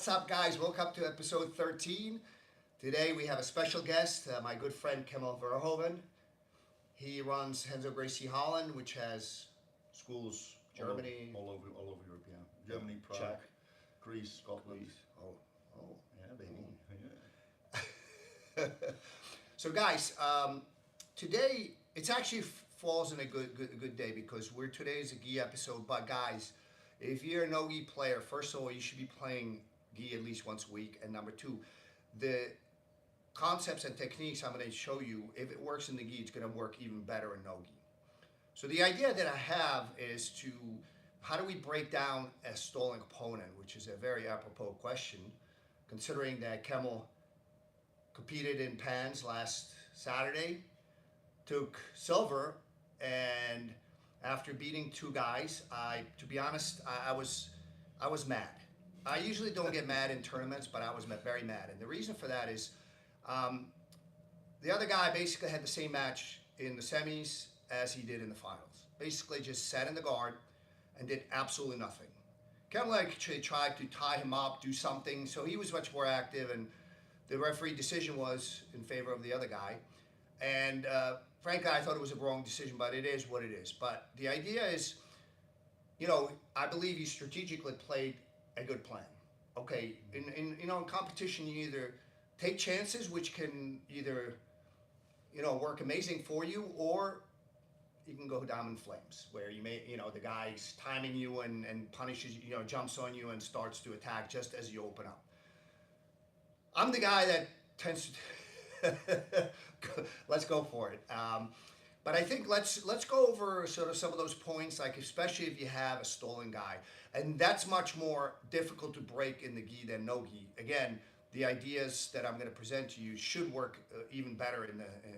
What's up, guys? Welcome to episode 13. Today we have a special guest, my good friend Karel Verhoeven. He runs Renzo Gracie Holland, which has schools Germany, all over Europe, yeah. Germany, Prague, Czech, Greece, Scotland. Greece. Oh, Yeah, baby. yeah. So, guys, today it's actually falls in a good day because today is a gi episode. But guys, if you're a no-gi player, first of all, you should be playing gi at least once a week, and number two, the concepts and techniques I'm going to show you, if it works in the gi, it's going to work even better in no-gi. So the idea that I have is to, how do we break down a stalling opponent, which is a very apropos question, considering that Kemmel competed in Pans last Saturday, took silver, and after beating two guys, to be honest, I was mad. I usually don't get mad in tournaments, but I was very mad, and the reason for that is, the other guy basically had the same match in the semis as he did in the finals. Basically, just sat in the guard and did absolutely nothing. Kemmel actually tried to tie him up, do something, so he was much more active, and the referee decision was in favor of the other guy. And frankly, I thought it was a wrong decision, but it is what it is. But the idea is, I believe he strategically played a good plan. Okay, in competition, you either take chances, which can either work amazing for you, or you can go down in flames, where you may, the guy's timing you and punishes, jumps on you and starts to attack just as you open up. I'm the guy that tends to, let's go for it. But I think let's go over sort of some of those points, like especially if you have a stalling guy. And that's much more difficult to break in the gi than no gi. Again, the ideas that I'm going to present to you should work even better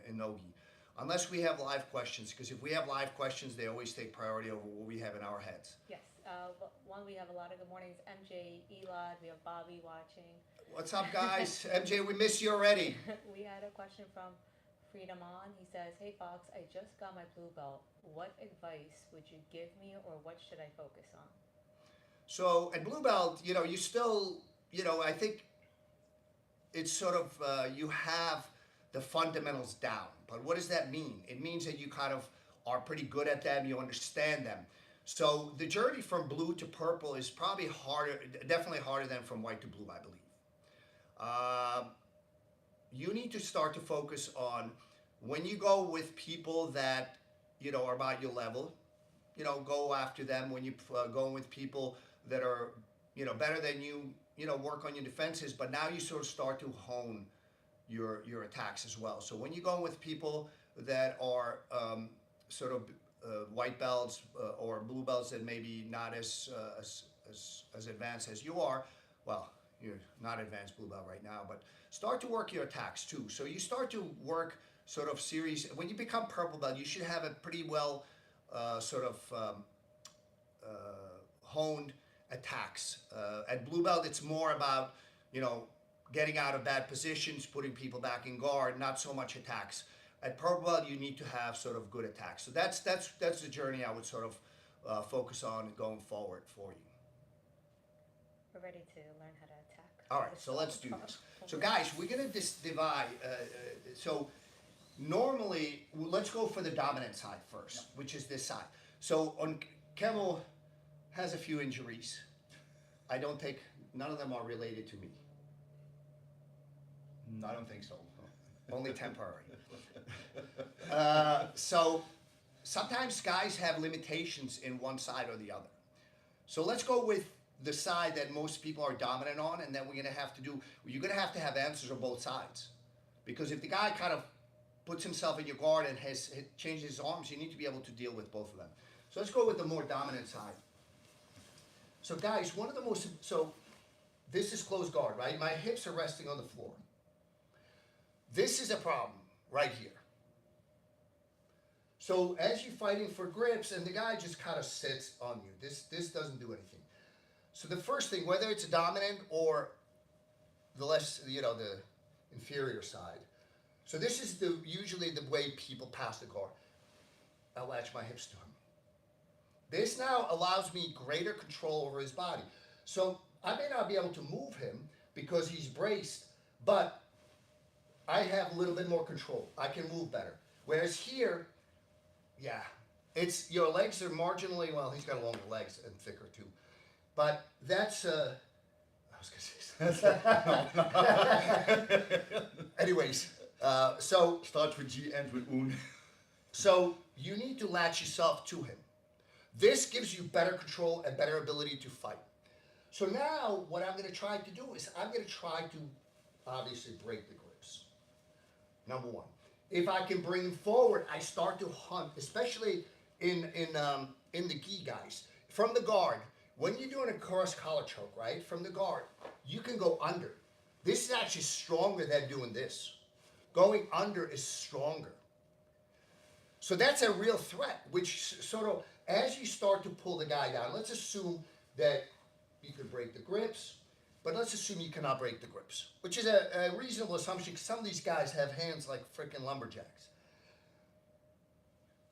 in no gi. Unless we have live questions, because if we have live questions, they always take priority over what we have in our heads. Yes. We have a lot of good mornings. MJ, Elad, we have Bobby watching. What's up, guys? MJ, we miss you already. We had a question from Freedom On. He says, "Hey Fox, I just got my blue belt. What advice would you give me, or what should I focus on?" So at blue belt, you still, I think it's sort of, you have the fundamentals down. But what does that mean? It means that you kind of are pretty good at them, you understand them. So the journey from blue to purple is probably harder, definitely harder than from white to blue, I believe. You need to start to focus on when you go with people that, are about your level, go after them. When you go with people that are, better than you, work on your defenses, but now you sort of start to hone your attacks as well. So when you go with people that are sort of white belts or blue belts that maybe not as advanced as you are, well, you're not advanced blue belt right now, but start to work your attacks too. So you start to work sort of series. When you become purple belt, you should have a pretty well honed attacks. At blue belt, it's more about, getting out of bad positions, putting people back in guard, not so much attacks. At purple belt, you need to have sort of good attacks. So that's the journey I would sort of focus on going forward for you. We're ready to learn how to attack. All right, so let's do this. So guys, we're gonna divide. So normally, let's go for the dominant side first, which is this side. So on Kemmel has a few injuries. None of them are related to me. I don't think so. Only temporary. So sometimes guys have limitations in one side or the other. So let's go with the side that most people are dominant on, and then you're gonna have to have answers on both sides. Because if the guy kind of puts himself in your guard and changes his arms, you need to be able to deal with both of them. So let's go with the more dominant side. So guys, this is closed guard, right? My hips are resting on the floor. This is a problem right here. So as you're fighting for grips, and the guy just kind of sits on you, this doesn't do anything. So the first thing, whether it's a dominant or the less, the inferior side. So this is usually the way people pass the guard. I latch my hips to him. This now allows me greater control over his body. So I may not be able to move him because he's braced, but I have a little bit more control. I can move better. Whereas here, yeah, it's your legs are marginally, well, he's got longer legs and thicker too. But that's, I was going to say something. Anyways, so Starts with G, ends with un. So you need to latch yourself to him. This gives you better control and better ability to fight. So now what I'm going to try to do is I'm going to try to obviously break the grips. Number one. If I can bring him forward, I start to hunt, especially in the gi, guys. From the guard, when you're doing a cross collar choke, right? From the guard, you can go under. This is actually stronger than doing this. Going under is stronger. So that's a real threat, which sort of, as you start to pull the guy down, let's assume that you could break the grips, but let's assume you cannot break the grips, which is a reasonable assumption because some of these guys have hands like freaking lumberjacks.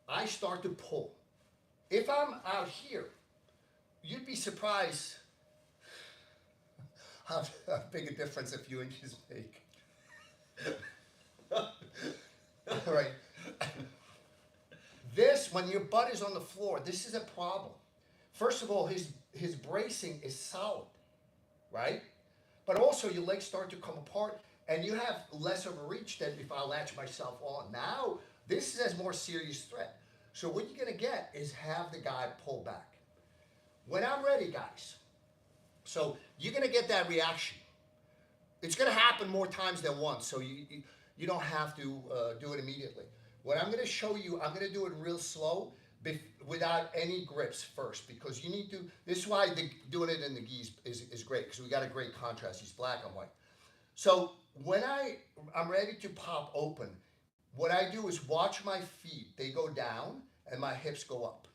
I start to pull. If I'm out here, you'd be surprised how big a difference a few inches make. All right. This, when your butt is on the floor, this is a problem. First of all, his bracing is solid, right? But also your legs start to come apart and you have less of a reach than if I latch myself on. Now, this is a more serious threat. So what you're gonna get is have the guy pull back. When I'm ready, guys, so you're gonna get that reaction. It's gonna happen more times than once, so you don't have to do it immediately. What I'm going to show you, I'm going to do it real slow without any grips first because you need to, this is why doing it in the gi is great because we got a great contrast. He's black and white. So when I'm ready to pop open, what I do is watch my feet. They go down and my hips go up.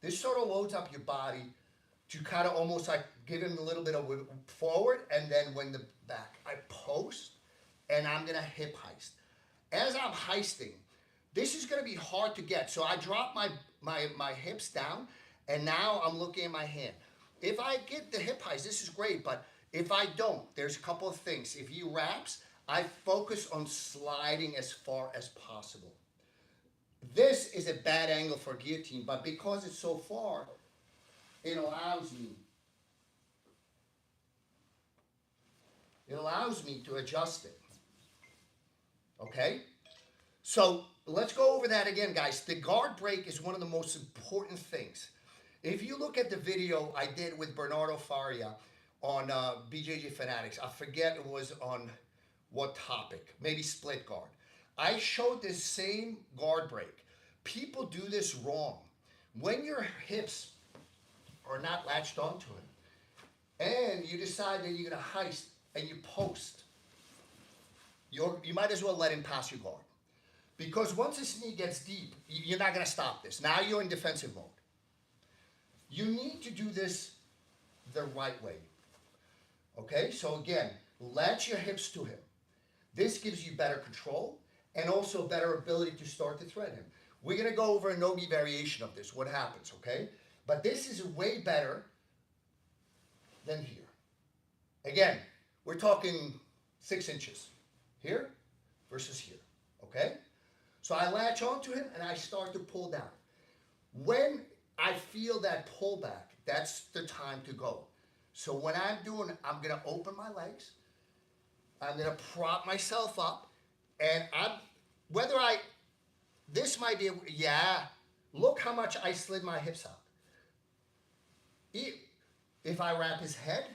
This sort of loads up your body to kind of almost like give him a little bit of forward and then when the back. I post and I'm going to hip heist. As I'm heisting, this is going to be hard to get. So I drop my hips down, and now I'm looking at my hand. If I get the hip heist, this is great, but if I don't, there's a couple of things. If he wraps, I focus on sliding as far as possible. This is a bad angle for guillotine, but because it's so far, it allows me to adjust it. Okay? So let's go over that again, guys. The guard break is one of the most important things. If you look at the video I did with Bernardo Faria on BJJ Fanatics, I forget it was on what topic, maybe split guard. I showed this same guard break. People do this wrong. When your hips are not latched onto it, and you decide that you're gonna heist and you post, you might as well let him pass your guard. Because once his knee gets deep, you're not going to stop this. Now you're in defensive mode. You need to do this the right way. Okay? So again, latch your hips to him. This gives you better control and also better ability to start to thread him. We're going to go over a NoGi variation of this, what happens, okay? But this is way better than here. Again, we're talking 6 inches. Here versus here, okay? So I latch onto him and I start to pull down. When I feel that pullback, that's the time to go. So when I'm gonna open my legs, I'm gonna prop myself up, and this might be, yeah, look how much I slid my hips out. If I wrap his head,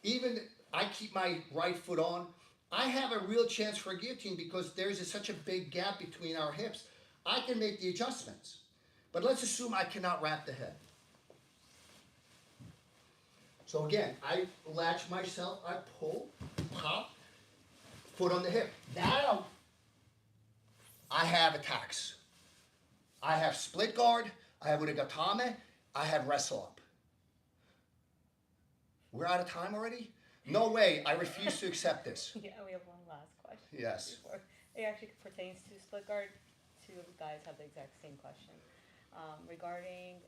even I keep my right foot on, I have a real chance for a guillotine because there's such a big gap between our hips. I can make the adjustments. But let's assume I cannot wrap the head. So again, I latch myself, I pull, pop, foot on the hip. Now, I have attacks. I have split guard, I have urigatame, I have wrestle up. We're out of time already? No way, I refuse to accept this. Yeah, we have one last question. Yes. It actually pertains to split guard. Two of you guys have the exact same question. Regarding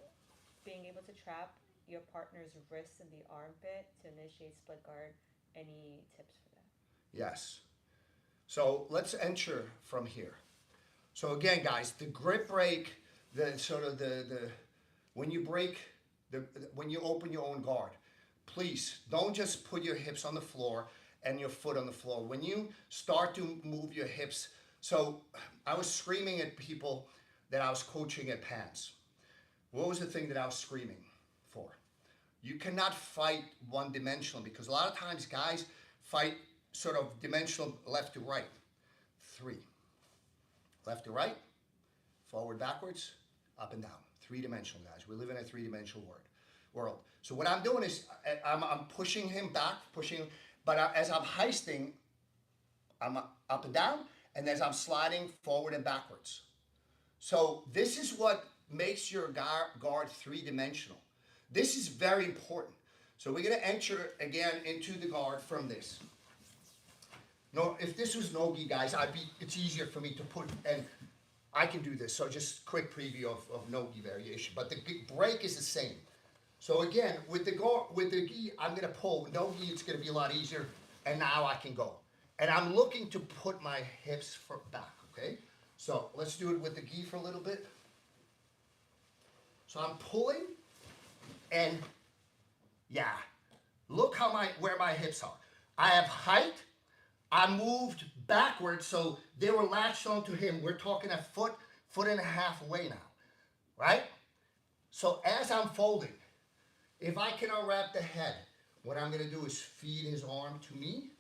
being able to trap your partner's wrist in the armpit to initiate split guard. Any tips for that? Yes. So let's enter from here. So again, guys, the grip break, the sort of the when you break when you open your own guard, please don't just put your hips on the floor and your foot on the floor. When you start to move your hips, so I was screaming at people that I was coaching at PANS. What was the thing that I was screaming for? You cannot fight one dimensional, because a lot of times guys fight sort of dimensional left to right. 3. Left to right, forward, backwards, up and down. 3-dimensional, guys. We live in a 3-dimensional world. So what I'm doing is I'm pushing him back, but as I'm heisting, I'm up and down, and as I'm sliding forward and backwards. So this is what makes your guard 3-dimensional. This is very important. So we're going to enter again into the guard from this. No, if this was NoGi, guys, it's easier for me to put, and I can do this. So just quick preview of NoGi variation, but the break is the same. So again, with the gi, I'm going to pull. NoGi, it's going to be a lot easier, and now I can go. And I'm looking to put my hips back, okay? So let's do it with the gi for a little bit. So I'm pulling, and yeah, look where my hips are. I have height. I moved backwards, so they were latched onto him. We're talking a foot and a half away now, right? So as I'm folding, if I can unwrap the head, what I'm going to do is feed his arm to me.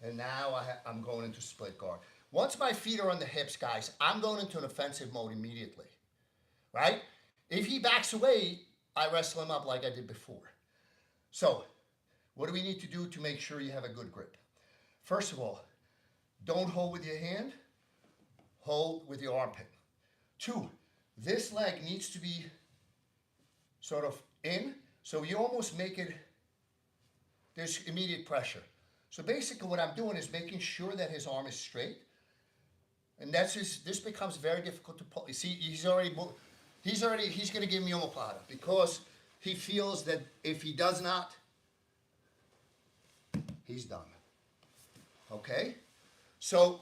And now I'm going into split guard. Once my feet are on the hips, guys, I'm going into an offensive mode immediately, right? If he backs away, I wrestle him up like I did before. So what do we need to do to make sure you have a good grip? First of all, don't hold with your hand, hold with your armpit. 2, this leg needs to be sort of in, so you almost make it, there's immediate pressure. So basically what I'm doing is making sure that his arm is straight, and this becomes very difficult to pull. You see, he's going to give me omoplata, because he feels that if he does not, he's done. Okay? So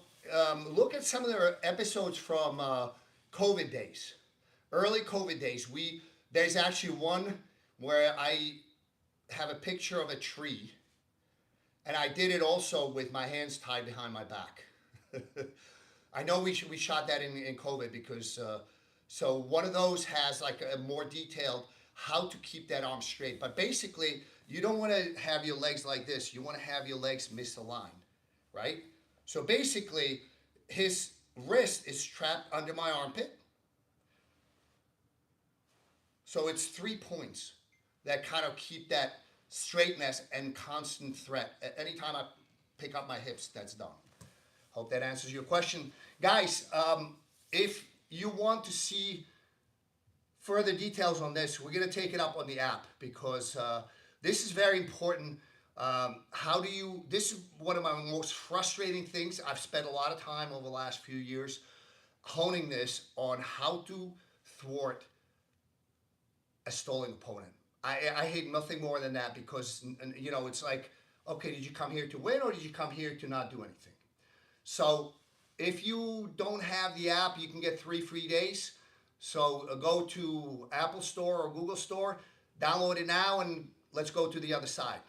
look at some of the episodes from COVID days. Early COVID days. There's actually one where I have a picture of a tree, and I did it also with my hands tied behind my back. I know we shot that in COVID because, so one of those has like a more detailed how to keep that arm straight. But basically, you don't want to have your legs like this. You want to have your legs misaligned, right? So basically, his wrist is trapped under my armpit. So it's 3 points that kind of keep that straightness and constant threat. Anytime I pick up my hips, that's done. Hope that answers your question. Guys, if you want to see further details on this, we're going to take it up on the app, because this is very important. This is one of my most frustrating things. I've spent a lot of time over the last few years honing this on how to thwart a stolen opponent. I hate nothing more than that, because, you know, it's like, okay, did you come here to win, or did you come here to not do anything? So if you don't have the app, you can get 3 free days. So go to Apple Store or Google Store, download it now, and let's go to the other side.